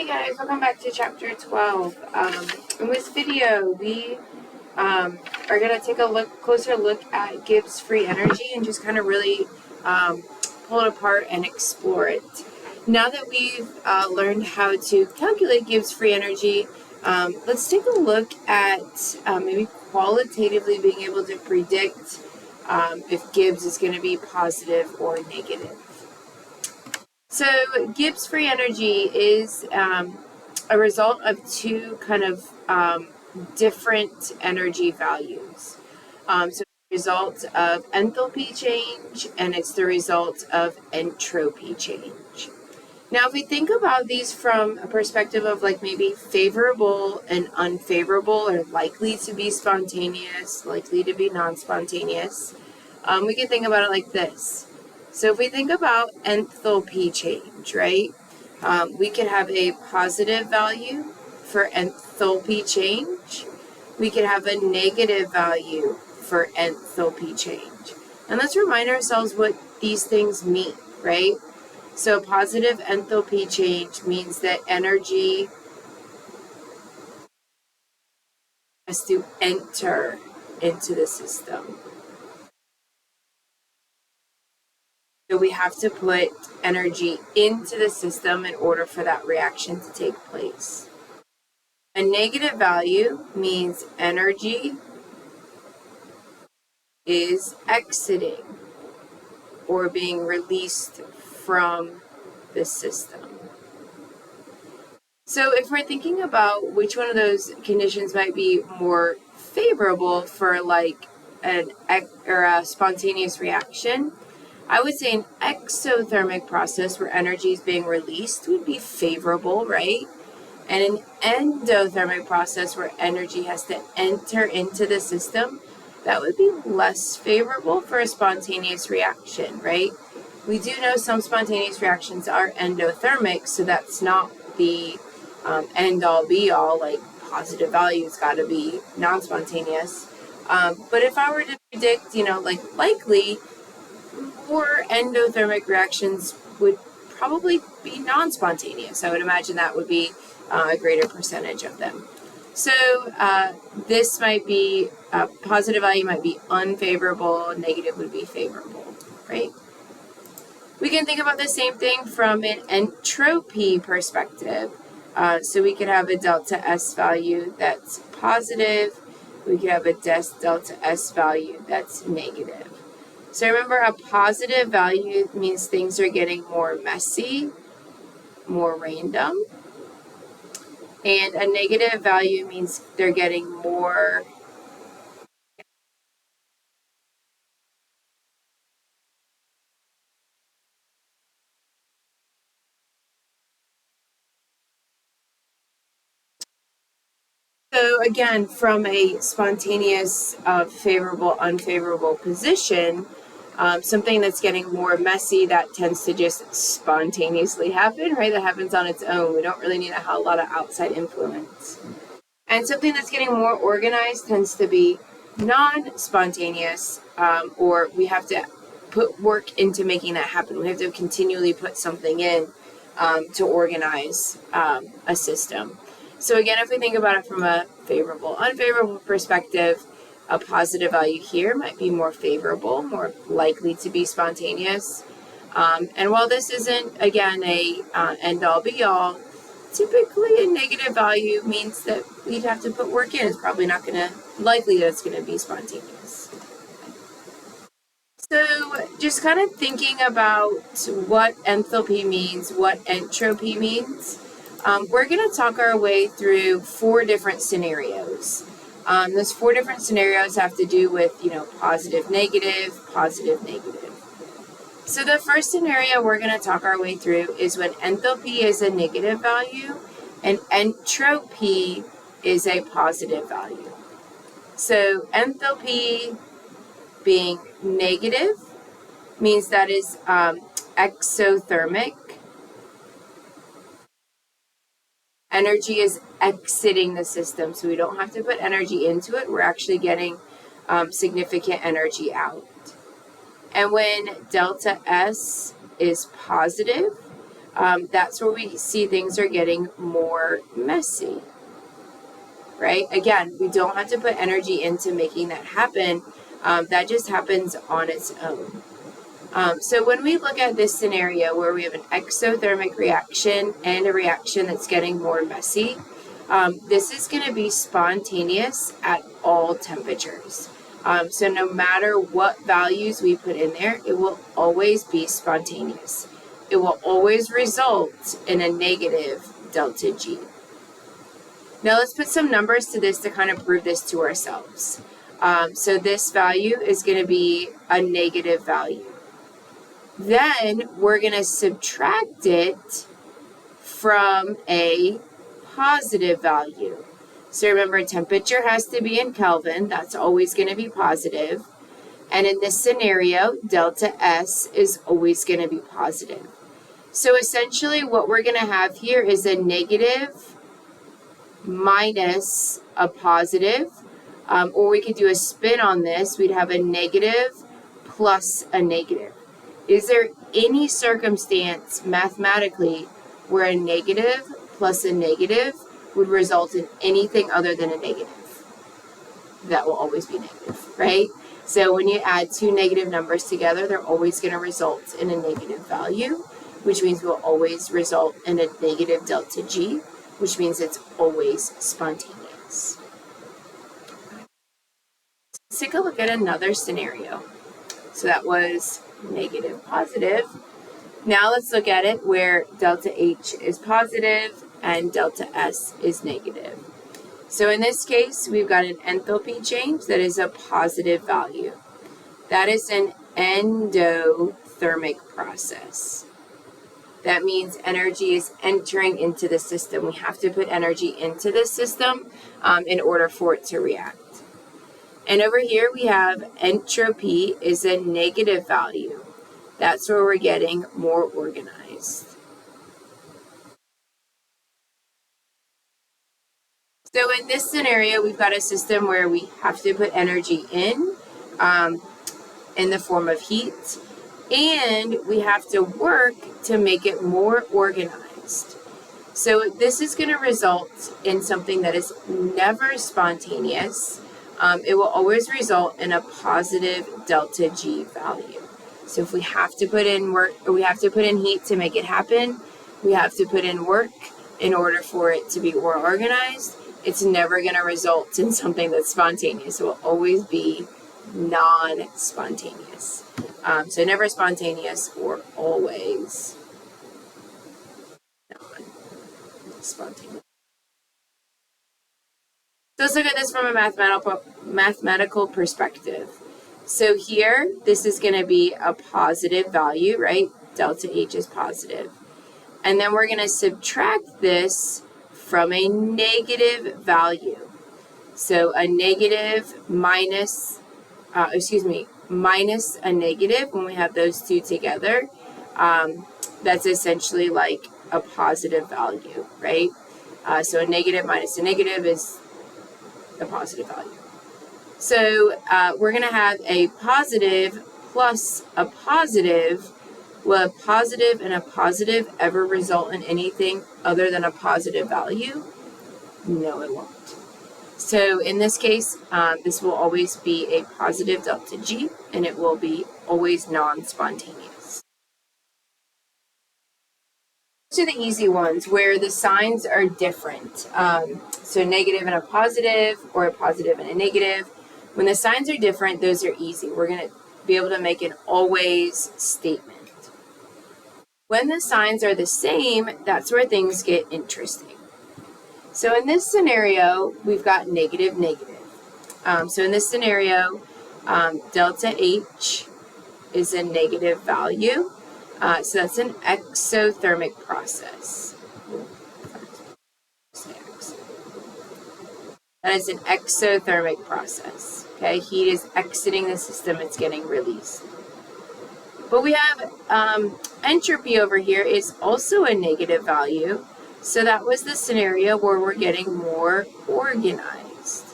Hey guys, welcome back to chapter 12. In this video, we are going to take a closer look at Gibbs free energy and just kind of really pull it apart and explore it. Now that we've learned how to calculate Gibbs free energy, let's take a look at maybe qualitatively being able to predict if Gibbs is going to be positive or negative. So Gibbs free energy is a result of two kind of different energy values. So it's the result of enthalpy change and it's the result of entropy change. Now, if we think about these from a perspective of like maybe favorable and unfavorable, or likely to be spontaneous, likely to be non-spontaneous, we can think about it like this. So if we think about enthalpy change, right, we could have a positive value for enthalpy change. We could have a negative value for enthalpy change. And let's remind ourselves what these things mean, right? So positive enthalpy change means that energy has to enter into the system. So we have to put energy into the system in order for that reaction to take place. A negative value means energy is exiting or being released from the system. So if we're thinking about which one of those conditions might be more favorable for like a spontaneous reaction, I would say an exothermic process where energy is being released would be favorable, right? And an endothermic process where energy has to enter into the system, that would be less favorable for a spontaneous reaction, right? We do know some spontaneous reactions are endothermic, so that's not the end-all be-all, like positive value's got to be non-spontaneous. But if I were to predict, like likely, more endothermic reactions would probably be non-spontaneous. I would imagine that would be a greater percentage of them. So this might be, positive value might be unfavorable, negative would be favorable, right? We can think about the same thing from an entropy perspective. So we could have a delta S value that's positive. We could have a delta S value that's negative. So remember, a positive value means things are getting more messy, more random. And a negative value means they're getting more So again, from a spontaneous, favorable, unfavorable position, something that's getting more messy, that tends to just spontaneously happen, right? That happens on its own. We don't really need a lot of outside influence. And something that's getting more organized tends to be non-spontaneous, or we have to put work into making that happen. We have to continually put something in to organize a system. So again, if we think about it from a favorable, unfavorable perspective, a positive value here might be more favorable, more likely to be spontaneous. And while this isn't, again, a end-all be-all, typically a negative value means that we'd have to put work in. It's probably not going to, likely that it's going to be spontaneous. So just kind of thinking about what enthalpy means, what entropy means, we're going to talk our way through 4 different scenarios. Those 4 different scenarios have to do with, positive, negative, positive, negative. So the first scenario we're going to talk our way through is when enthalpy is a negative value and entropy is a positive value. So enthalpy being negative means that is exothermic. Energy is exiting the system, so we don't have to put energy into it. We're actually getting significant energy out. And when delta S is positive, that's where we see things are getting more messy, right? Again, we don't have to put energy into making that happen. That just happens on its own. So when we look at this scenario where we have an exothermic reaction and a reaction that's getting more messy, this is going to be spontaneous at all temperatures. So no matter what values we put in there, it will always be spontaneous. It will always result in a negative delta G. Now let's put some numbers to this to kind of prove this to ourselves. So this value is going to be a negative value. Then we're going to subtract it from a positive value. So remember, temperature has to be in Kelvin. That's always going to be positive. And in this scenario, delta S is always going to be positive. So essentially what we're going to have here is a negative minus a positive. Or we could do a spin on this. We'd have a negative plus a negative. Is there any circumstance mathematically where a negative plus a negative would result in anything other than a negative? That will always be negative, right? So when you add two negative numbers together, they're always going to result in a negative value, which means will always result in a negative delta G, which means it's always spontaneous. Let's take a look at another scenario. So that was negative, positive. Now let's look at it where delta H is positive and delta S is negative. So in this case, we've got an enthalpy change that is a positive value. That is an endothermic process. That means energy is entering into the system. We have to put energy into the system in order for it to react. And over here we have entropy is a negative value. That's where we're getting more organized. So in this scenario, we've got a system where we have to put energy in the form of heat, and we have to work to make it more organized. So this is going to result in something that is never spontaneous. It will always result in a positive delta G value. So if we have to put in work, or we have to put in heat to make it happen, we have to put in work in order for it to be more organized. It's never going to result in something that's spontaneous. It will always be non-spontaneous. So never spontaneous or always non-spontaneous. So let's look at this from a mathematical perspective. So here, this is going to be a positive value, right? Delta H is positive. And then we're going to subtract this from a negative value. So a negative minus a negative, when we have those two together, that's essentially like a positive value, right? So a negative minus a negative is a positive value. So we're going to have a positive plus a positive. Will a positive and a positive ever result in anything other than a positive value? No, it won't. So in this case, this will always be a positive delta G, and it will be always non-spontaneous. These are the easy ones where the signs are different. So negative and a positive, or a positive and a negative. When the signs are different, those are easy. We're going to be able to make an always statement. When the signs are the same, that's where things get interesting. So in this scenario, we've got negative, negative. So in this scenario, delta H is a negative value. So that's an exothermic process. That is an exothermic process. Okay, heat is exiting the system, it's getting released. But we have entropy over here is also a negative value. So that was the scenario where we're getting more organized.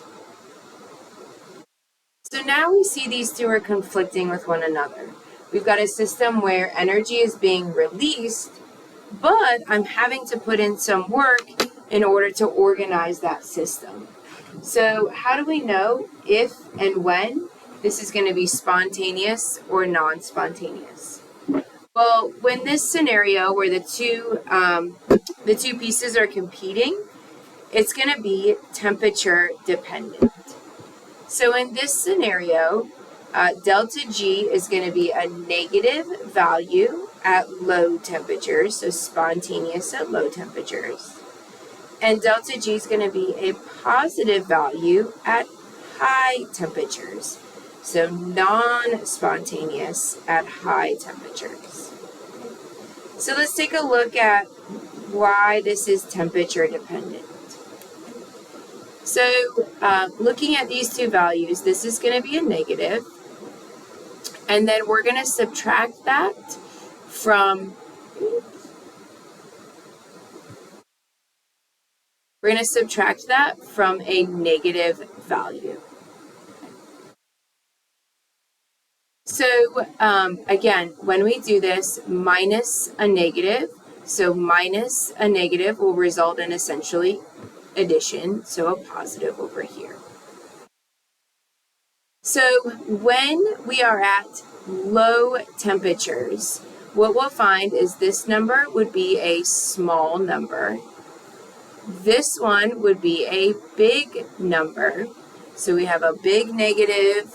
So now we see these two are conflicting with one another. We've got a system where energy is being released, but I'm having to put in some work in order to organize that system. So how do we know if and when this is going to be spontaneous or non-spontaneous? Well, when this scenario where the two pieces are competing, it's going to be temperature dependent. So in this scenario, delta G is going to be a negative value at low temperatures, so spontaneous at low temperatures. And delta G is going to be a positive value at high temperatures, so non-spontaneous at high temperatures. So let's take a look at why this is temperature dependent. So looking at these two values, this is going to be a negative, and then we're going to subtract that from a negative value. So again, when we do this, minus a negative, so minus a negative will result in essentially addition, so a positive over here. So when we are at low temperatures, what we'll find is this number would be a small number. This one would be a big number. So we have a big negative,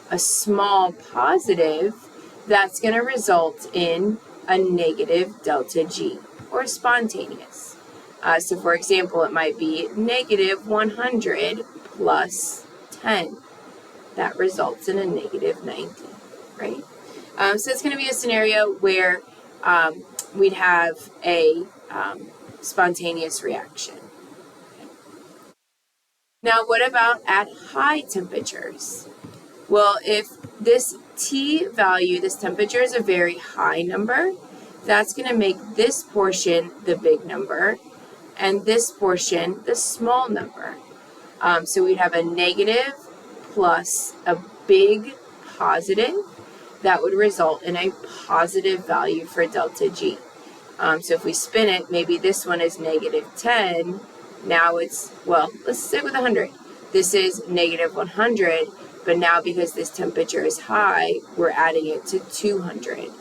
a small positive. That's going to result in a negative delta G, or spontaneous. So for example, it might be negative 100 plus 10. That results in a negative 90, right? So it's going to be a scenario where we'd have a spontaneous reaction. Now, what about at high temperatures? Well, if this T value, this temperature is a very high number, that's going to make this portion the big number and this portion the small number. So we'd have a negative plus a big positive. That would result in a positive value for delta G. So if we spin it, maybe this one is negative 10. Now it's, well, let's stick with 100. This is negative 100, but now because this temperature is high, we're adding it to 200.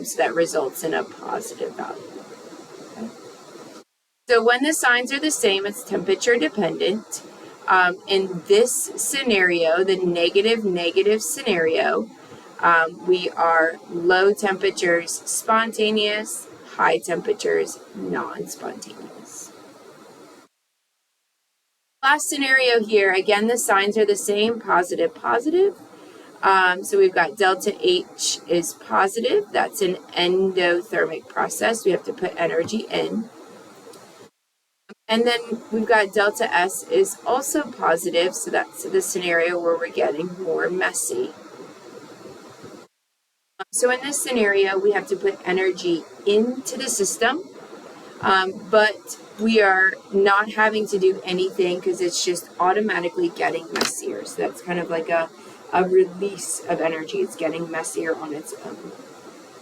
So that results in a positive value. Okay. So when the signs are the same, it's temperature dependent. In this scenario, the negative scenario, we are low temperatures spontaneous, high temperatures non-spontaneous. Last scenario here, again, the signs are the same, positive, positive. So we've got delta H is positive. That's an endothermic process. We have to put energy in. And then we've got delta S is also positive. So that's the scenario where we're getting more messy. So in this scenario, we have to put energy into the system, but we are not having to do anything because it's just automatically getting messier. So that's kind of like a release of energy. It's getting messier on its own.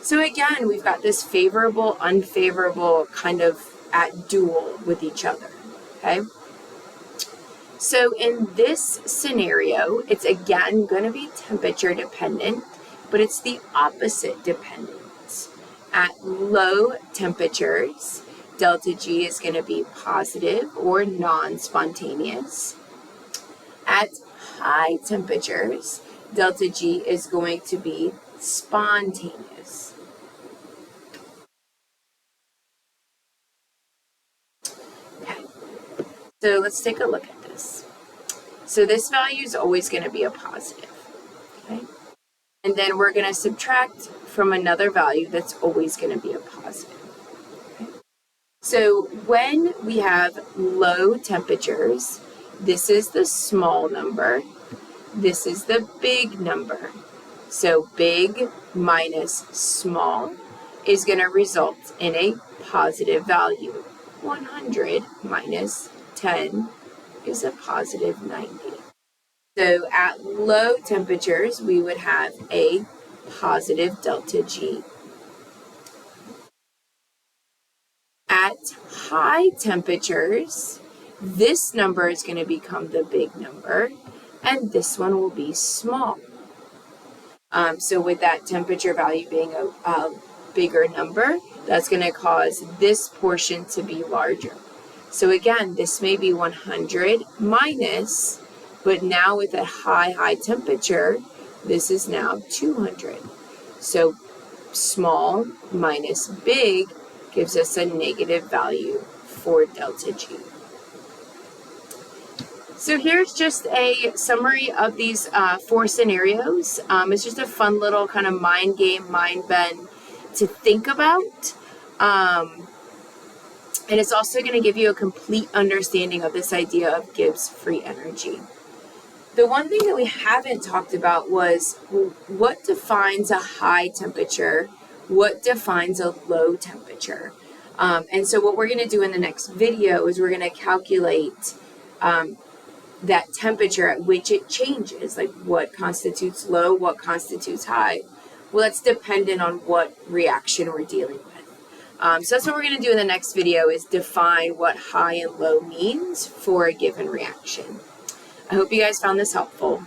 So again, we've got this favorable, unfavorable kind of at duel with each other, okay? So in this scenario, it's again going to be temperature dependent, but it's the opposite dependence. At low temperatures, delta G is going to be positive or non-spontaneous. At high temperatures, delta G is going to be spontaneous. Okay, so let's take a look at this. So this value is always going to be a positive, okay? And then we're going to subtract from another value that's always going to be a positive. Okay? So when we have low temperatures, this is the small number, this is the big number. So big minus small is going to result in a positive value. 100 minus 10 is a positive 90. So at low temperatures, we would have a positive delta G. at high temperatures, this number is going to become the big number, and this one will be small. So with that temperature value being a bigger number, that's going to cause this portion to be larger. So again, this may be 100 minus, but now with a high temperature, this is now 200. So small minus big gives us a negative value for delta G. So here's just a summary of these 4 scenarios. It's just a fun little kind of mind game, mind bend to think about. And it's also going to give you a complete understanding of this idea of Gibbs free energy. The one thing that we haven't talked about was what defines a high temperature, what defines a low temperature. And so what we're going to do in the next video is we're going to calculate that temperature at which it changes, like what constitutes low, what constitutes high. Well, that's dependent on what reaction we're dealing with. So that's what we're going to do in the next video, is define what high and low means for a given reaction. I hope you guys found this helpful.